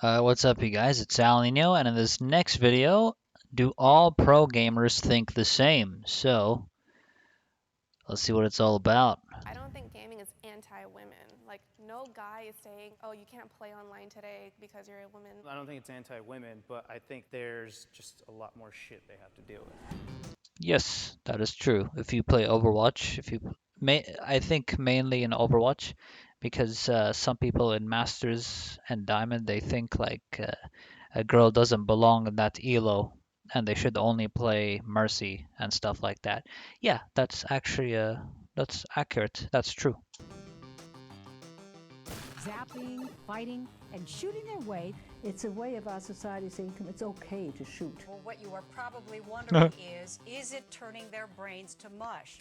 What's up, you guys? It's Alninio, and in this next video, do all pro gamers think the same? So, let's see what it's all about. I don't think gaming is anti-women. Like, no guy is saying, oh, you can't play online today because you're a woman. I don't think it's anti-women, but I think there's just a lot more shit they have to deal with. Yes, that is true. If you play Overwatch, I think mainly in Overwatch, because some people in Masters and Diamond, they think like a girl doesn't belong in that elo, and they should only play Mercy and stuff like that. Yeah, that's actually that's accurate. That's true. Zapping, fighting, and shooting their way. It's a way of our society saying it's okay to shoot. Well, what you are probably wondering is it turning their brains to mush?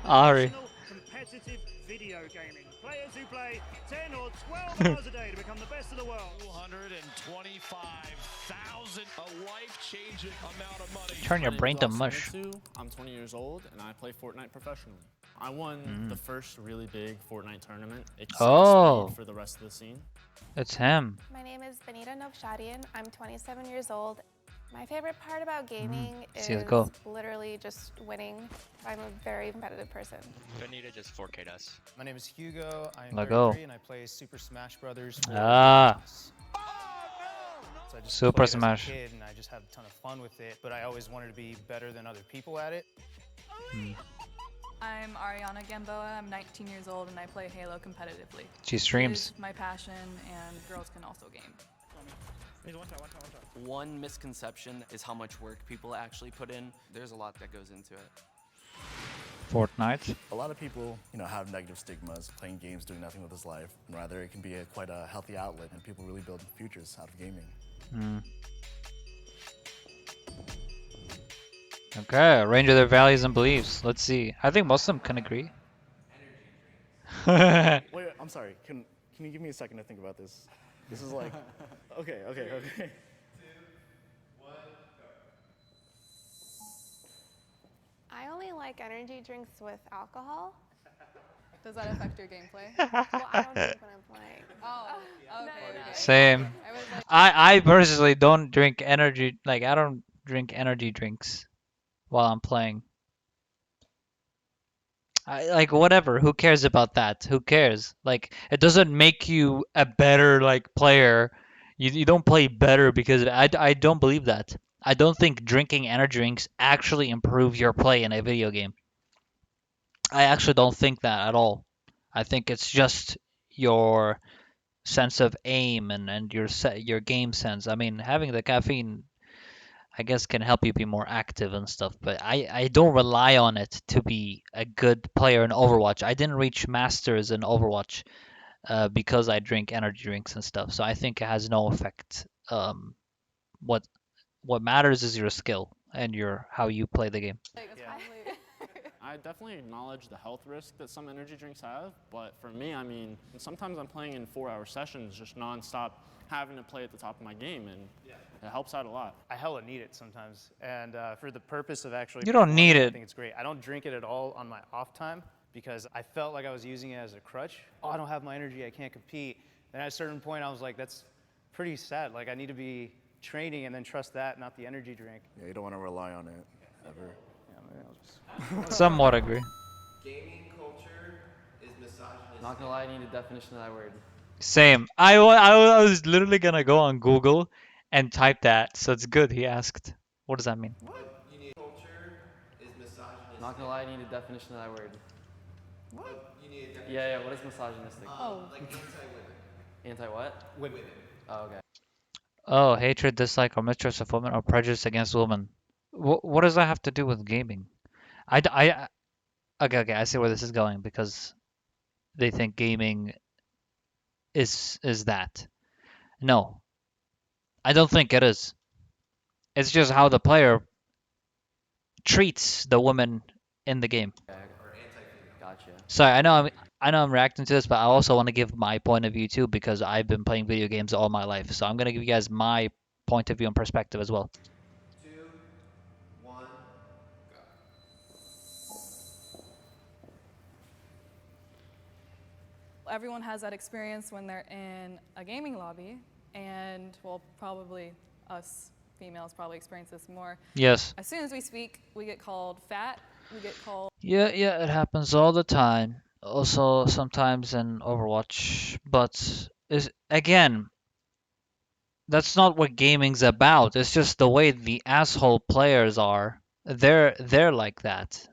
Ari. Competitive video gaming. Players who play 10 or 12 hours a day to become the best in the world. 225,000, a life-changing amount of money. Turn your brain to mush. I'm 20 years old and I play Fortnite professionally. I won the first really big Fortnite tournament. It set the speed for the rest of the scene. It's him. My name is Benita Novshadian. I'm 27 years old. My favorite part about gaming is literally just winning. I'm a very competitive person. Benita just 4K'd us. My name is Hugo. I'm Let go. 33 and I play Super Smash Brothers. So I just Super played Smash. As a kid and I just had a ton of fun with it, but I always wanted to be better than other people at it. I'm Ariana Gamboa. I'm 19 years old and I play Halo competitively. She streams. It is my passion, and girls can also game. One misconception is how much work people actually put in. There's a lot that goes into it. Fortnite. A lot of people, have negative stigmas, playing games, doing nothing with his life. And rather, it can be quite a healthy outlet, and people really build futures out of gaming. Okay, range of their values and beliefs. Let's see. I think most of them can agree. Wait, I'm sorry. Can you give me a second to think about this? This is like, okay. I only like energy drinks with alcohol. Does that affect your gameplay? Well, I don't drink when I'm playing. Oh, okay. Same. I was like, I personally don't drink energy. Like, I don't drink energy drinks while I'm playing. Like, whatever. Who cares about that? Who cares? Like, it doesn't make you a better player. You don't play better because I don't believe that. I don't think drinking energy drinks actually improve your play in a video game. I actually don't think that at all. I think it's just your sense of aim and your game sense. I mean, having the caffeine, I guess, can help you be more active and stuff, but I don't rely on it to be a good player in Overwatch. I didn't reach Masters in Overwatch because I drink energy drinks and stuff, so I think it has no effect. What matters is your skill and how you play the game. I definitely acknowledge the health risk that some energy drinks have, but for me, sometimes I'm playing in 4-hour sessions, just nonstop, having to play at the top of my game, and it helps out a lot. I hella need it sometimes, and for the purpose of actually You don't need I it. think it's great. I don't drink it at all on my off time because I felt like I was using it as a crutch. Oh, I don't have my energy, I can't compete. And at a certain point, I was like, that's pretty sad. Like, I need to be training and then trust that, not the energy drink. Yeah, you don't want to rely on it, ever. Yeah, maybe I'll just... Somewhat agree. Gaming culture is misogynist. Not gonna lie, I need a definition of that word. Same. I was literally gonna go on Google and type that, so it's good he asked. What does that mean? What? You need culture is misogynist. Not gonna lie, I need a definition of that word. What? You need a definition. Yeah, what is misogynistic? Like anti-women. Anti-what? Women. Oh, okay. Oh, hatred, dislike, or mistrust of women, or prejudice against women. What does that have to do with gaming? Okay, I see where this is going because they think gaming is that. No, I don't think it is. It's just how the player treats the woman in the game. Or anti-female. Gotcha. Sorry, I know I'm reacting to this, but I also want to give my point of view too because I've been playing video games all my life. So I'm gonna give you guys my point of view and perspective as well. 2, 1, go. everyone has that experience when they're in a gaming lobby, and well, probably us females probably experience this more. Yes. As soon as we speak, we get called fat, we get called... Yeah, it happens all the time. Also sometimes in Overwatch, but is again, that's not what gaming's about. It's just the way the asshole players are. They're like that.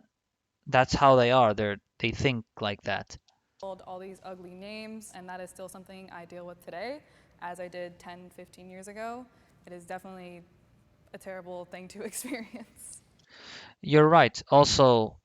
That's how they are. They think like that. all these ugly names, and that is still something I deal with today, as I did 10, 15 years ago. It is definitely a terrible thing to experience. You're right. Also,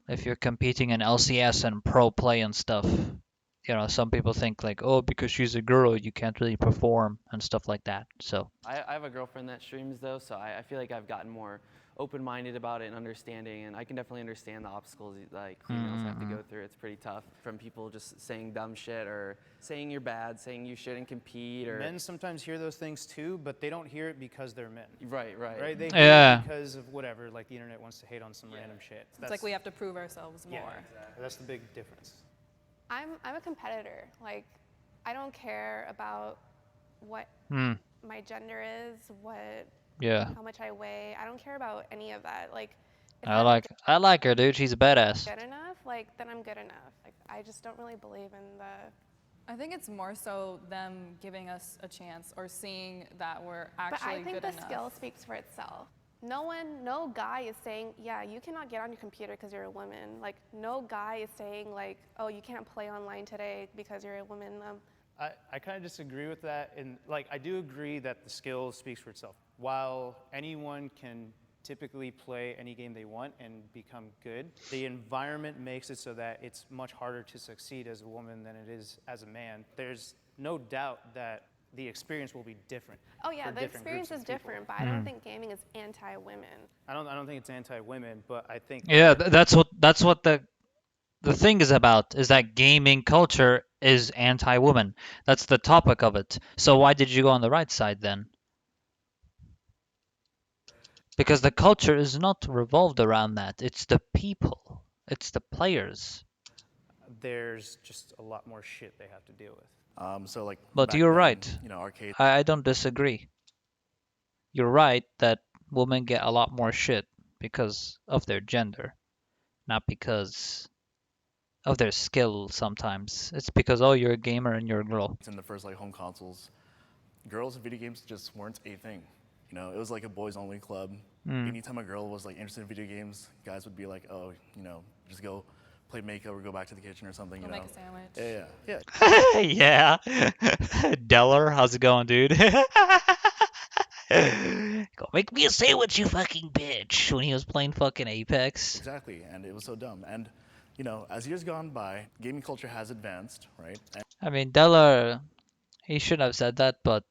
if you're competing in LCS and pro play and stuff, you know, some people think like, oh, because she's a girl, you can't really perform and stuff like that. So I have a girlfriend that streams though, so I feel like I've gotten more open-minded about it and understanding, and I can definitely understand the obstacles like females have to go through. It's pretty tough from people just saying dumb shit or saying you're bad, saying you shouldn't compete. Or men sometimes hear those things too, but they don't hear it because they're men. Right. They hear it because of whatever, like the internet wants to hate on some random shit. It's like we have to prove ourselves more. Yeah, exactly. That's the big difference. I'm a competitor. Like, I don't care about what my gender is, how much I weigh. I don't care about any of that. Like, if I like her, dude. She's a badass. good enough, like, then I'm good enough. Like, I just don't really believe in I think it's more so them giving us a chance or seeing that we're actually good enough. But I think the skill speaks for itself. No guy is saying, yeah, you cannot get on your computer because you're a woman. Like, no guy is saying, like, oh, you can't play online today because you're a woman. I kind of disagree with that. And, like, I do agree that the skill speaks for itself. While anyone can typically play any game they want and become good, the environment makes it so that it's much harder to succeed as a woman than it is as a man. There's no doubt that the experience will be different. Oh yeah, the experience is different, but I don't think gaming is anti-women. I don't think it's anti-women, but I think that's what the thing is about, is that gaming culture is anti-woman. That's the topic of it. So why did you go on the right side then? Because the culture is not revolved around that. It's the people. It's the players. There's just a lot more shit they have to deal with. So like. But you're right. You know, arcade. I don't disagree. You're right that women get a lot more shit because of their gender, not because of their skill sometimes. It's because, oh, you're a gamer and you're a girl. In the first like home consoles, girls in video games just weren't a thing. You know, it was like a boys-only club. Anytime a girl was like interested in video games, guys would be like, oh, you know, just go play makeup or go back to the kitchen or something. Go you make know. a sandwich. Yeah. Yeah. Deller, how's it going, dude? Go make me a sandwich, you fucking bitch. When he was playing fucking Apex. Exactly, and it was so dumb. And you know, as years gone by, gaming culture has advanced, right? And I mean, Deller, he shouldn't have said that, but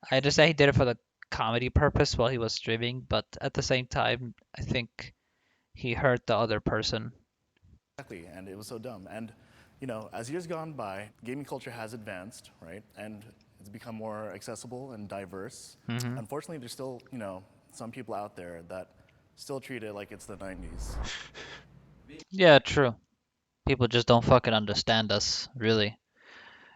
I understand he did it for the comedy purpose while he was streaming, but at the same time, I think he hurt the other person. Exactly, and it was so dumb. And you know, as years gone by, gaming culture has advanced, right? And it's become more accessible and diverse. Unfortunately, there's still, you know, some people out there that still treat it like it's the 90s. Yeah, true. People just don't fucking understand us, really.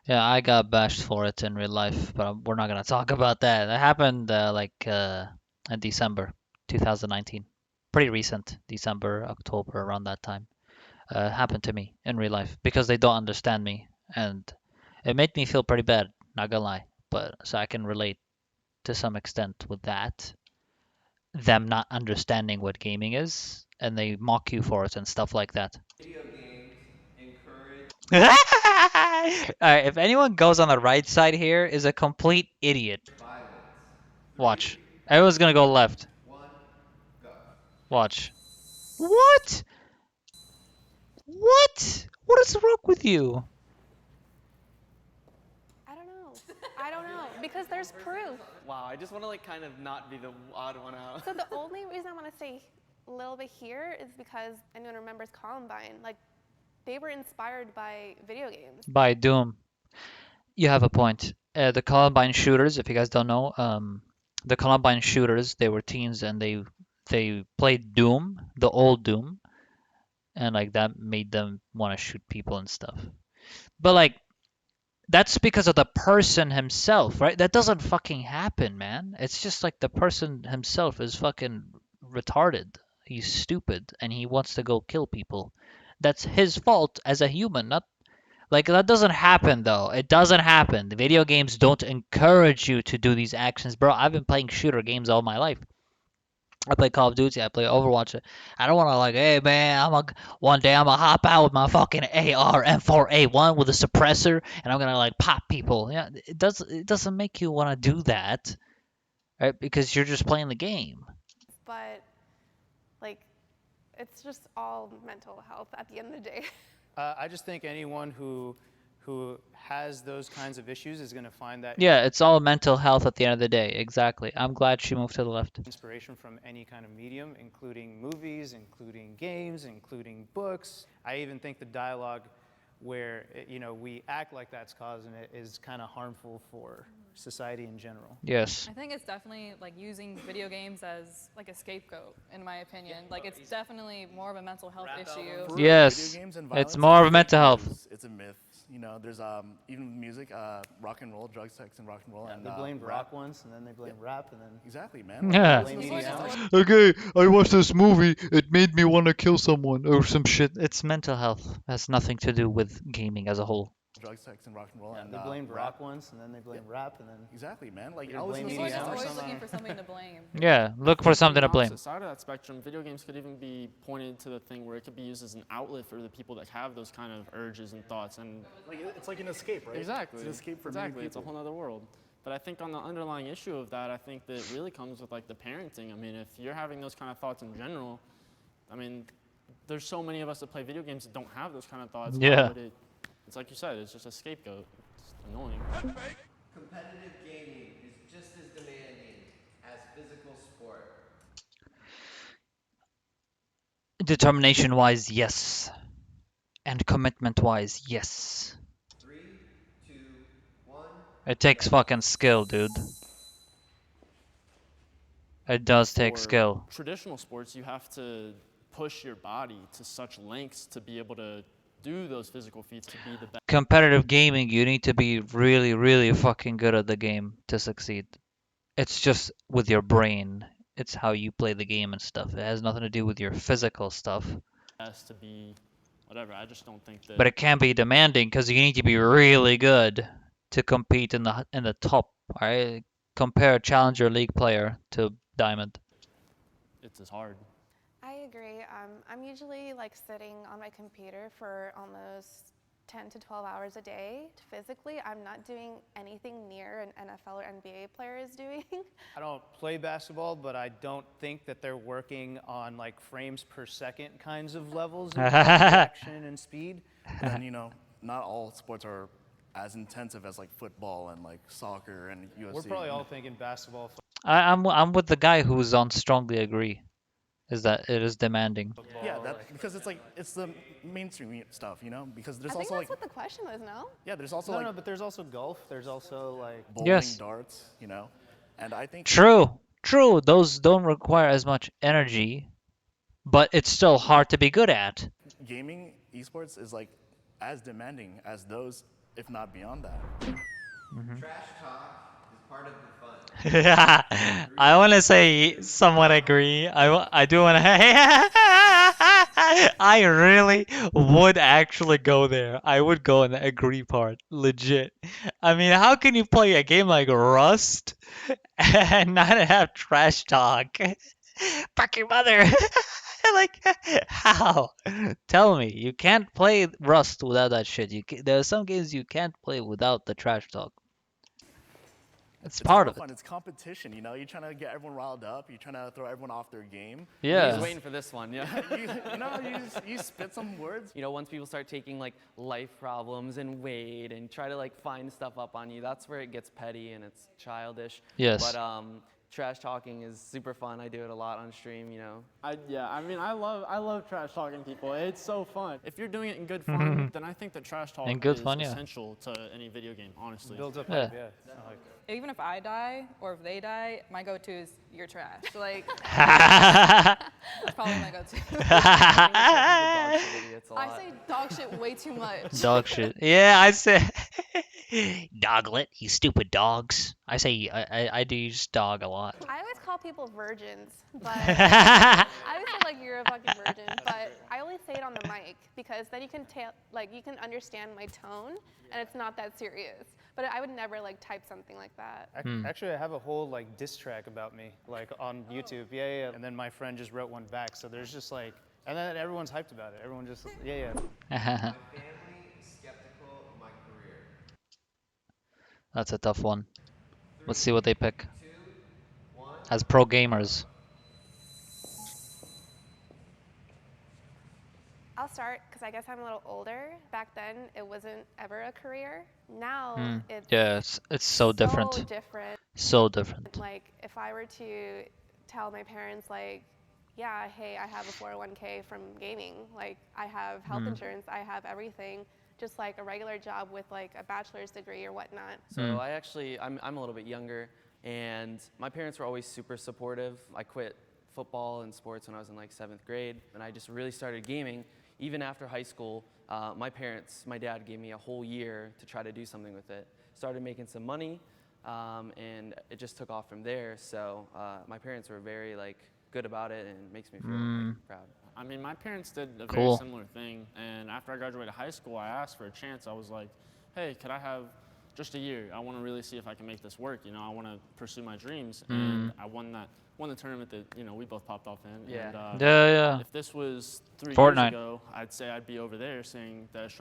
Yeah, I got bashed for it in real life, but we're not gonna talk about that. That happened in December 2019. Pretty recent, December, October, around that time. Happened to me in real life because they don't understand me, and it made me feel pretty bad, not gonna lie. But so I can relate to some extent with that. Them not understanding what gaming is, and they mock you for it and stuff like that. Video games encourage. Alright, if anyone goes on the right side here is a complete idiot. Violence. Watch. Everyone's gonna go left. 1, go. Watch. What? What? What is wrong with you? I don't know, because there's proof. Wow, I just want to like kind of not be the odd one out. So the only reason I want to say a little bit here is because anyone remembers Columbine. Like, they were inspired by video games. By Doom. You have a point. The Columbine shooters, if you guys don't know, the Columbine shooters, they were teens and they played Doom, the old Doom, and like that made them want to shoot people and stuff. But like that's because of the person himself, right? That doesn't fucking happen, man. It's just like the person himself is fucking retarded. He's stupid and he wants to go kill people. That's his fault as a human, not like that doesn't happen though. It doesn't happen. The video games don't encourage you to do these actions, bro. I've been playing shooter games all my life. I play Call of Duty. I play Overwatch. I don't want to like, hey man, one day I'm gonna hop out with my fucking AR M4A1 with a suppressor, and I'm gonna like pop people. Yeah, it doesn't make you want to do that, right? Because you're just playing the game. But like, it's just all mental health at the end of the day. I just think anyone who has those kinds of issues is going to find that. Yeah, it's all mental health at the end of the day. Exactly. I'm glad she moved to the left. Inspiration from any kind of medium, including movies, including games, including books. I even think the dialogue where we act like that's causing it is kind of harmful for society in general. Yes. I think it's definitely like using video games as like a scapegoat, in my opinion. Like it's definitely more of a mental health issue. Yes, it's more of a mental health. It's a myth. There's even music, rock and roll, drugs, sex, and rock and roll. Yeah, and they blamed rock once, and then they blamed rap, and then exactly, man. Yeah. Okay, I watched this movie. It made me want to kill someone or some shit. It's mental health. It has nothing to do with gaming as a whole. Drugs, sex, and rock and roll. Yeah, and they blamed rock once, and then they blamed rap, and then exactly, man. Like I was always looking for something to blame. Yeah, look for something to blame. On the side of that spectrum, video games could even be pointed to the thing where it could be used as an outlet for the people that have those kind of urges and thoughts, and it's like an escape, right? Exactly. It's an escape for exactly. many It's a people. whole other world. But I think on the underlying issue of that, I think that it really comes with like the parenting. I mean, if you're having those kind of thoughts in general, I mean, there's so many of us that play video games that don't have those kind of thoughts. Yeah. It's like you said, it's just a scapegoat. It's annoying. Competitive gaming is just as demanding as physical sport. Determination-wise, yes. And commitment-wise, yes. 3, 2, 1. It takes fucking skill, dude. It does take For skill. Traditional sports, you have to push your body to such lengths to be able to do those physical feats to be the best. Competitive gaming, you need to be really, really fucking good at the game to succeed. It's just with your brain. It's how you play the game and stuff. It has nothing to do with your physical stuff. Has to be whatever. I just don't think that. But it can be demanding because you need to be really good to compete in the top. Right? Compare a Challenger League player to Diamond. It's as hard. I agree. I'm usually like sitting on my computer for almost 10 to 12 hours a day. Physically, I'm not doing anything near an NFL or NBA player is doing. I don't play basketball, but I don't think that they're working on like frames per second kinds of levels of action and speed. And not all sports are as intensive as like football and like soccer and UFC. We're probably all thinking basketball. I'm with the guy who's on strongly agree. Is that it is demanding. Yeah, because it's the mainstream stuff, because there's I think also that's what the question was, no? Yeah, there's also no, but there's also golf. There's also like bowling, darts, and I think True. Those don't require as much energy, but it's still hard to be good at. Gaming, esports is like as demanding as those, if not beyond that. Trash talk is part of the fun. I want to say somewhat agree. I do want to. I really would actually go there. I would go in the agree part, legit. I mean, how can you play a game like Rust and not have trash talk? Fuck your mother. Like, how? Tell me, you can't play Rust without that shit. There are some games you can't play without the trash talk. It's part of it. Fun. It's competition, You're trying to get everyone riled up. You're trying to throw everyone off their game. Yeah. He's waiting for this one, yeah. you spit some words. Once people start taking like life problems and and try to like find stuff up on you, that's where it gets petty and it's childish. Yes. But trash talking is super fun. I do it a lot on stream, you know. I love trash talking people. It's so fun. If you're doing it in good fun, then I think that trash talk is essential to any video game, honestly. Builds up Yeah. Even if I die or if they die, my go-to is you're trash. So like, that's probably my go-to. I say dog shit way too much. Dog shit. Yeah, I say doglet, you stupid dogs. I say I do use dog a lot. I always call people virgins, but I always say like you're a fucking virgin, but I only say it on the mic because then you can you can understand my tone and it's not that serious. But I would never like type something like that. Actually, I have a whole like diss track about me, like on YouTube. Yeah. And then my friend just wrote one back. So there's just like, and then everyone's hyped about it. Everyone just, yeah. My family is skeptical of my career. That's a tough one. Let's see what they pick. As pro gamers. I'll start because I guess I'm a little older. Back then, it wasn't ever a career. Now it's so different. So different. So different. Like if I were to tell my parents like, yeah, hey, I have a 401k from gaming. Like I have health insurance. I have everything. Just like a regular job with like a bachelor's degree or whatnot. So I'm a little bit younger, and my parents were always super supportive. I quit football and sports when I was in like 7th grade, and I just really started gaming. Even after high school, my dad gave me a whole year to try to do something with it. Started making some money, and it just took off from there. So my parents were very like good about it, and it makes me feel like, proud. I mean, my parents did a very similar thing, and after I graduated high school, I asked for a chance. I was like, hey, could I have just a year? I want to really see if I can make this work. You know, I want to pursue my dreams, and I won the tournament that, you know, we both popped off in. Yeah. And, if this was 3 years ago, I'd say I'd be over there saying that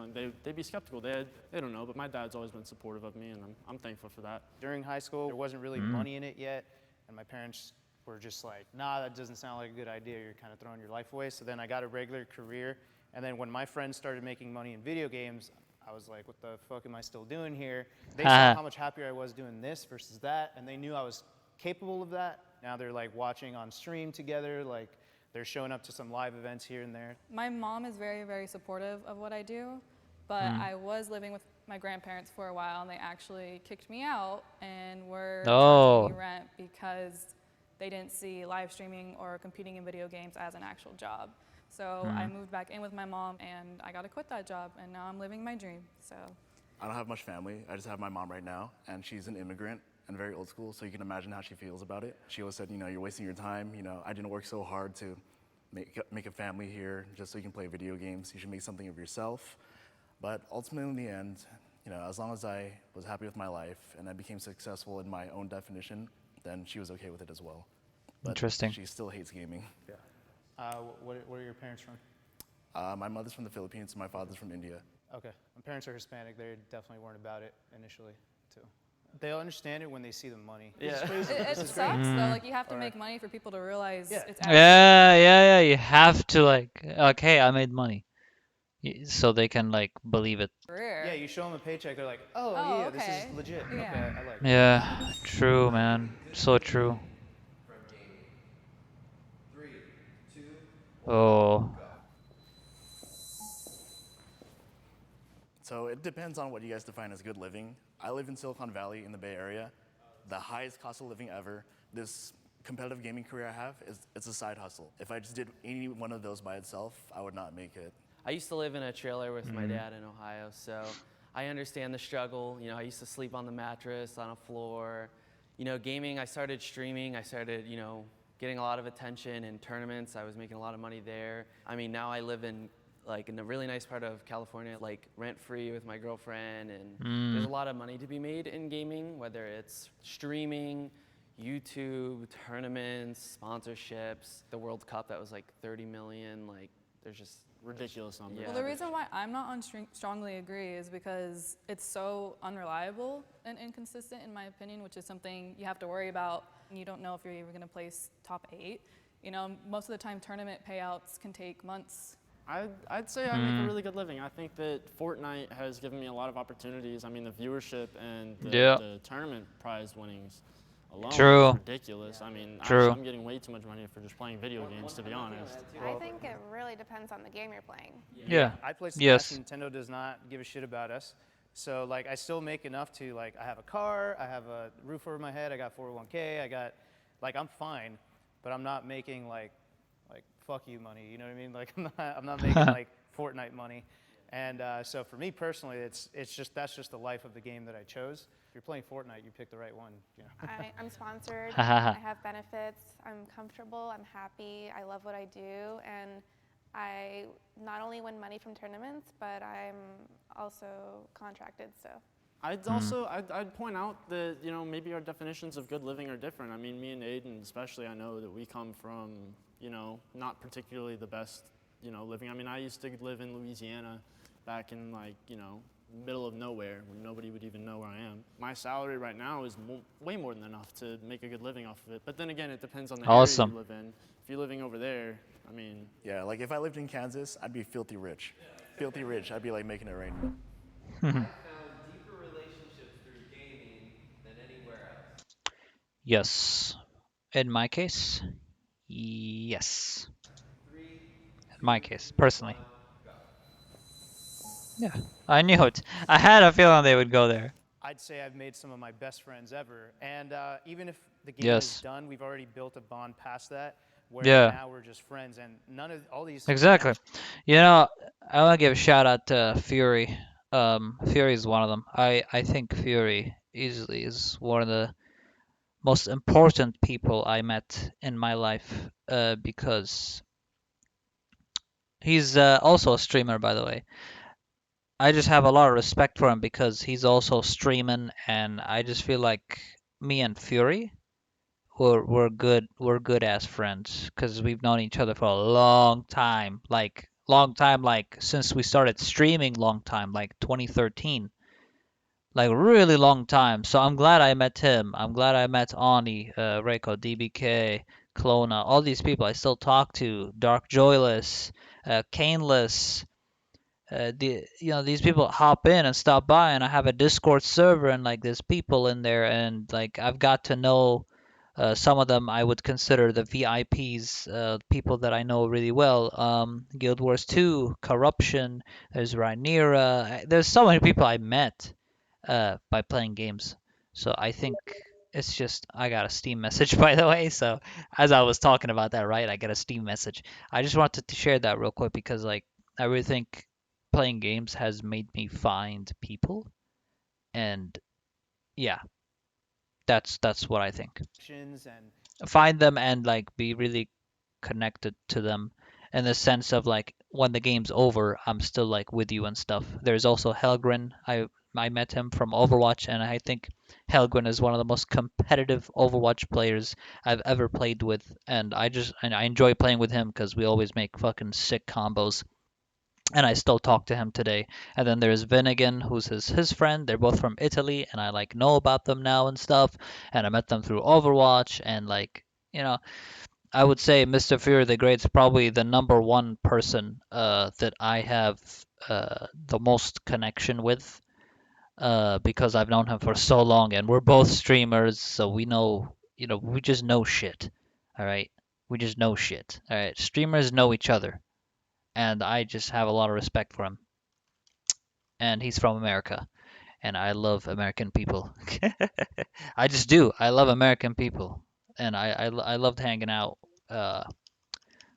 they'd be skeptical. They don't know, but my dad's always been supportive of me, and I'm thankful for that. During high school, there wasn't really money in it yet, and my parents were just like, nah, that doesn't sound like a good idea. You're kind of throwing your life away. So then I got a regular career, and then when my friends started making money in video games, I was like, what the fuck am I still doing here? They saw how much happier I was doing this versus that, and they knew I was capable of that. Now they're like watching on stream together, like they're showing up to some live events here and there. My mom is very, very supportive of what I do, but I was living with my grandparents for a while, and they actually kicked me out and were charging me rent because they didn't see live streaming or competing in video games as an actual job. So I moved back in with my mom, and I got to quit that job, and now I'm living my dream. So I don't have much family. I just have my mom right now, and she's an immigrant and very old school, so you can imagine how she feels about it. She always said, you know, you're wasting your time. You know, I didn't work so hard to make a family here just so you can play video games. You should make something of yourself. But ultimately, in the end, you know, as long as I was happy with my life and I became successful in my own definition, then she was okay with it as well. But Interesting. She still hates gaming. Yeah. Where are your parents from? My mother's from the Philippines, and my father's from India. Okay. My parents are Hispanic. They definitely weren't about it initially, too. They'll understand it when they see the money. Yeah. It sucks though. Like you have to make money for people to realize it's. Yeah. You have to like, hey, I made money, so they can like believe it. Yeah, you show them a paycheck, they're like, oh yeah, okay. this is legit. Yeah. Okay, I like it. Yeah, true, man. So true. From gaming. 3, 2, 1, Oh. go. So it depends on what you guys define as good living. I live in Silicon Valley in the Bay Area, the highest cost of living ever. This competitive gaming career I have, it's a side hustle. If I just did any one of those by itself, I would not make it. I used to live in a trailer with my dad in Ohio, so I understand the struggle. You know, I used to sleep on the mattress, on a floor. You know, gaming, I started streaming. I started, you know, getting a lot of attention in tournaments. I was making a lot of money there. I mean, now I live in a really nice part of California, like rent-free with my girlfriend, and there's a lot of money to be made in gaming, whether it's streaming, YouTube, tournaments, sponsorships, the World Cup that was like 30 million, like there's just ridiculous numbers. Well, the reason why I'm not on strongly agree is because it's so unreliable and inconsistent in my opinion, which is something you have to worry about. You don't know if you're even going to place top 8. You know, most of the time tournament payouts can take months. I'd say I make a really good living. I think that Fortnite has given me a lot of opportunities. I mean, the viewership and the tournament prize winnings alone is True. ridiculous. I mean, True. I'm getting way too much money for just playing video games, to be honest. I think it really depends on the game you're playing. Yeah. I play Smash, Yes. and Nintendo does not give a shit about us. So like, I still make enough to like, I have a car, I have a roof over my head, I got 401k, I got, like, I'm fine, but I'm not making like fuck you money. You know what I mean? Like, I'm not making like Fortnite money. And so for me personally, it's just that's just the life of the game that I chose. If you're playing Fortnite, you picked the right one. You know? I'm sponsored. I have benefits. I'm comfortable. I'm happy. I love what I do, and I not only win money from tournaments, but I'm also contracted. So. I'd also I'd point out that, you know, maybe our definitions of good living are different. I mean, me and Aiden especially, I know that we come from, you know, not particularly the best, you know, living. I mean, I used to live in Louisiana back in, like, you know, middle of nowhere where nobody would even know where I am. My salary right now is way more than enough to make a good living off of it. But then again, it depends on the area you live in. If you're living over there, I mean. Yeah, like if I lived in Kansas, I'd be filthy rich. Filthy rich. I'd be like making it rain. I found deeper relationships through gaming than anywhere else. Yes. In my case, yes. In my case, personally. Yeah, I knew it. I had a feeling they would go there. I'd say I've made some of my best friends ever. And even if the game is done, we've already built a bond past that, where now we're just friends. And none of all these. Exactly. You know, I want to give a shout out to Fury. Fury is one of them. I think Fury easily is one of the most important people I met in my life, because he's also a streamer, by the way. I just have a lot of respect for him because he's also streaming, and I just feel like me and Fury, we're good as friends because we've known each other for a long time, like since we started streaming, long time, like 2013, like really long time. So I'm glad I met him. I'm glad I met Aunii, Reiko, DBK, Clona, all these people I still talk to, Dark Joyless, Caneless. These people hop in and stop by, and I have a Discord server, and like there's people in there, and like I've got to know some of them. I would consider the VIPs, people that I know really well. Guild Wars 2, Corruption, there's Rhaenyra. There's so many people I met by playing games. So I think it's just I got a Steam message, by the way. So as I was talking about that, right, I got a Steam message. I just wanted to share that real quick because like I really think playing games has made me find people, and yeah, that's what I think. Find them and like be really connected to them in the sense of like when the game's over, I'm still like with you and stuff. There's also Helgren. I met him from Overwatch, and I think Helgren is one of the most competitive Overwatch players I've ever played with, and I enjoy playing with him because we always make fucking sick combos. And I still talk to him today. And then there's Vinnigan, who's his friend. They're both from Italy, and I like know about them now and stuff. And I met them through Overwatch, and like I would say Mrfurythegreat is probably the number one person that I have the most connection with, because I've known him for so long, and we're both streamers, so we know, we just know shit. All right, we just know shit. All right, streamers know each other, and I just have a lot of respect for him. And he's from America, and I love American people. I just do. I love American people, and I loved hanging out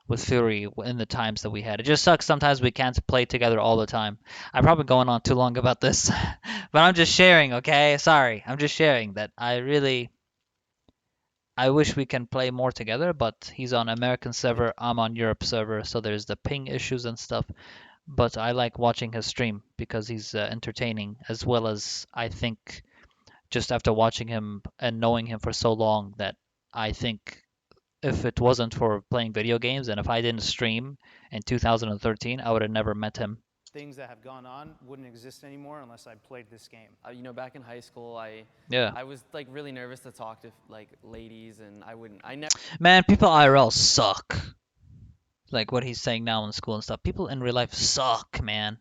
with Fury in the times that we had. It just sucks sometimes we can't play together all the time. I'm probably going on too long about this, but I'm just sharing, okay? Sorry, I'm just sharing that I wish we can play more together, but he's on American server, I'm on Europe server, so there's the ping issues and stuff. But I like watching his stream because he's entertaining, as well as I think just after watching him and knowing him for so long that I think if it wasn't for playing video games and if I didn't stream in 2013, I would have never met him. Things that have gone on wouldn't exist anymore unless I played this game. Back in high school, I was like really nervous to talk to like ladies, and I never. Man, people IRL suck. Like what he's saying now in school and stuff. People in real life suck, man.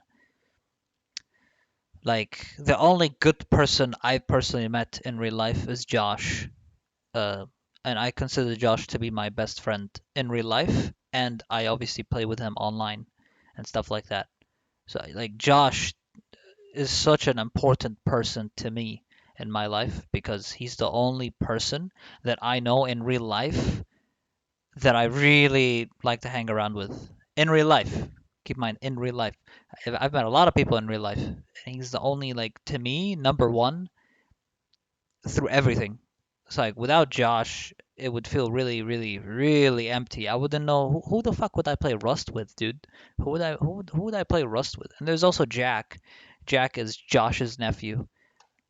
Like the only good person I've personally met in real life is Josh. uh, and I consider Josh to be my best friend in real life, and I obviously play with him online and stuff like that. So like Josh is such an important person to me in my life because he's the only person that I know in real life that I really like to hang around with in real life. Keep in mind, in real life, I've met a lot of people in real life, and he's the only like to me number one through everything. It's like without Josh, it would feel really, really, really empty. I wouldn't know who the fuck would I play Rust with, dude. Who would I play Rust with? And there's also Jack. Jack is Josh's nephew.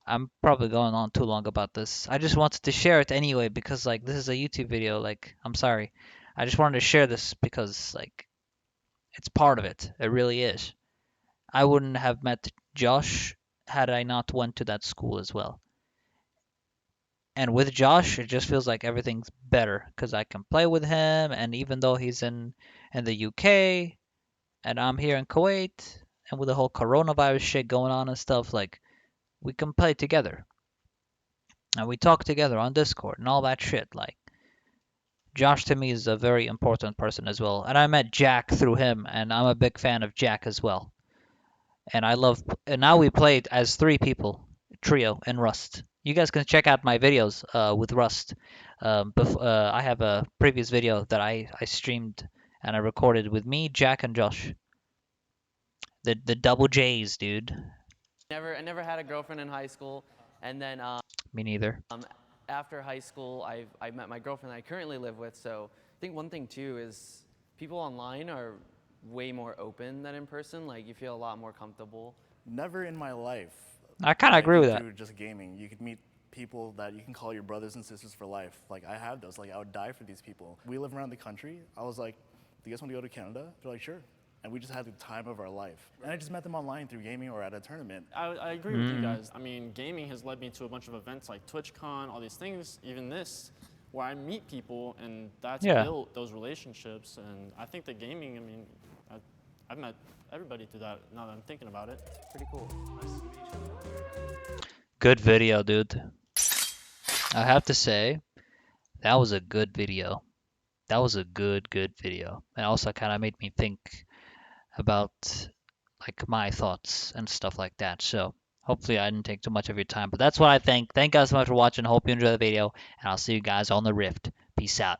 I'm probably going on too long about this. I just wanted to share it anyway because like this is a YouTube video. Like I'm sorry. I just wanted to share this because like it's part of it. It really is. I wouldn't have met Josh had I not went to that school as well. And with Josh, it just feels like everything's better because I can play with him, and even though he's in the UK and I'm here in Kuwait, and with the whole coronavirus shit going on and stuff, like we can play together and we talk together on Discord and all that shit. Like Josh to me is a very important person as well, and I met Jack through him, and I'm a big fan of Jack as well. And I love, and now we played as 3 people, trio in Rust. You guys can check out my videos with Rust. I have a previous video that I streamed and I recorded with me, Jack, and Josh. The double J's, dude. I never had a girlfriend in high school, and then Me neither. After high school, I met my girlfriend that I currently live with. So I think one thing too is people online are way more open than in person. Like you feel a lot more comfortable. Never in my life. I kind of agree with that. Through just gaming, you could meet people that you can call your brothers and sisters for life. Like I have those. Like I would die for these people. We live around the country. I was like, "Do you guys want to go to Canada?" They're like, "Sure." And we just had the time of our life. And I just met them online through gaming or at a tournament. I agree with you guys. I mean, gaming has led me to a bunch of events like TwitchCon, all these things, even this, where I meet people and that's built those relationships. And I think that gaming, I mean, I've met everybody through that now that I'm thinking about it. It's pretty cool. Good video, dude. I have to say, that was a good video. That was a good video. And also kind of made me think about like my thoughts and stuff like that. So hopefully I didn't take too much of your time, but that's what I think. Thank you guys so much for watching. Hope you enjoyed the video, and I'll see you guys on the Rift. Peace out.